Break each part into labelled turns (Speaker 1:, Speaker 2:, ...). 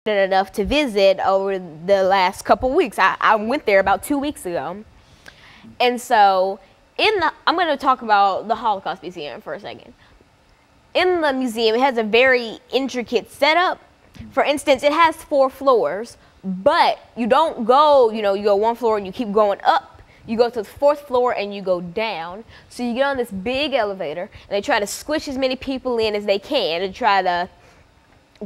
Speaker 1: enough to visit over the last couple weeks. I went there about 2 weeks ago. And so I'm going to talk about the Holocaust Museum for a second. In the museum, it has a very intricate setup. For instance, it has 4 floors, but you don't go, you go 1 floor and you keep going up. You go to the 4th floor and you go down. So you get on this big elevator and they try to squish as many people in as they can to try to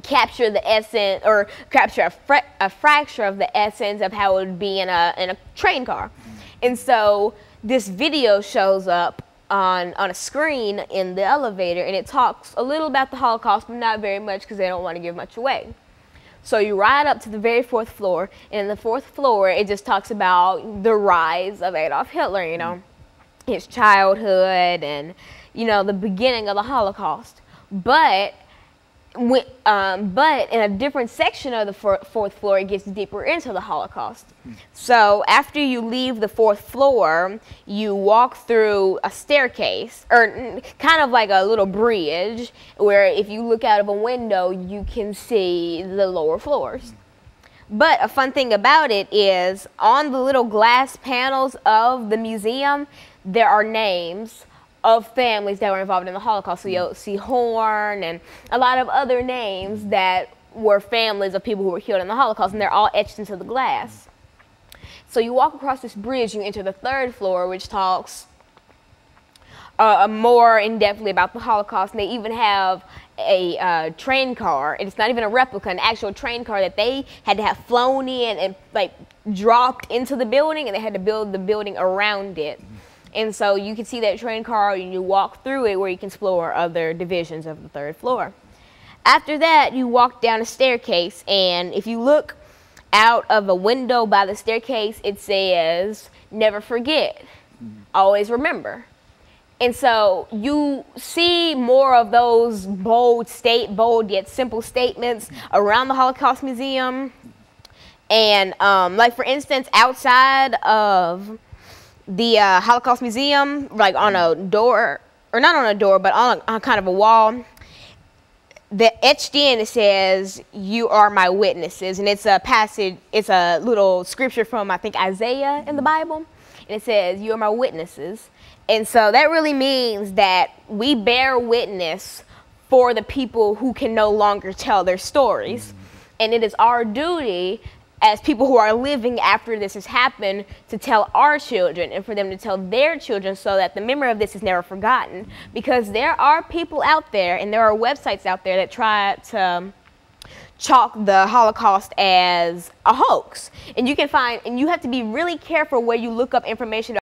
Speaker 1: capture the essence, or capture a fraction of the essence of how it would be in a train car. And so this video shows up on a screen in the elevator, and it talks a little about the Holocaust, but not very much because they don't want to give much away. So you ride up to the very 4th floor, and in the 4th floor, it just talks about the rise of Adolf Hitler, his childhood and, the beginning of the Holocaust. But in a different section of the 4th floor, it gets deeper into the Holocaust. So after you leave the 4th floor, you walk through a staircase, or kind of like a little bridge, where if you look out of a window, you can see the lower floors. But a fun thing about it is, on the little glass panels of the museum, there are names of families that were involved in the Holocaust. So you'll see Horn and a lot of other names that were families of people who were killed in the Holocaust, and they're all etched into the glass. So you walk across this bridge, you enter the 3rd floor, which talks more in-depthly about the Holocaust, and they even have a train car, and it's not even a replica, an actual train car that they had to have flown in and dropped into the building, and they had to build the building around it. And so you can see that train car and you walk through it, where you can explore other divisions of the 3rd floor. After that, you walk down a staircase, and if you look out of a window by the staircase, it says, "Never forget, always remember." And so you see more of those bold yet simple statements around the Holocaust Museum. And like, for instance, outside of the Holocaust Museum, like on a door, or not on a door, but on kind of a wall, etched in, it says, "You are my witnesses." And it's a passage, it's a little scripture from, I think, Isaiah in the Bible. And it says, "You are my witnesses." And so that really means that we bear witness for the people who can no longer tell their stories. And it is our duty as people who are living after this has happened to tell our children, and for them to tell their children, so that the memory of this is never forgotten. Because there are people out there, and there are websites out there that try to chalk the Holocaust as a hoax. And you can find, and you have to be really careful where you look up information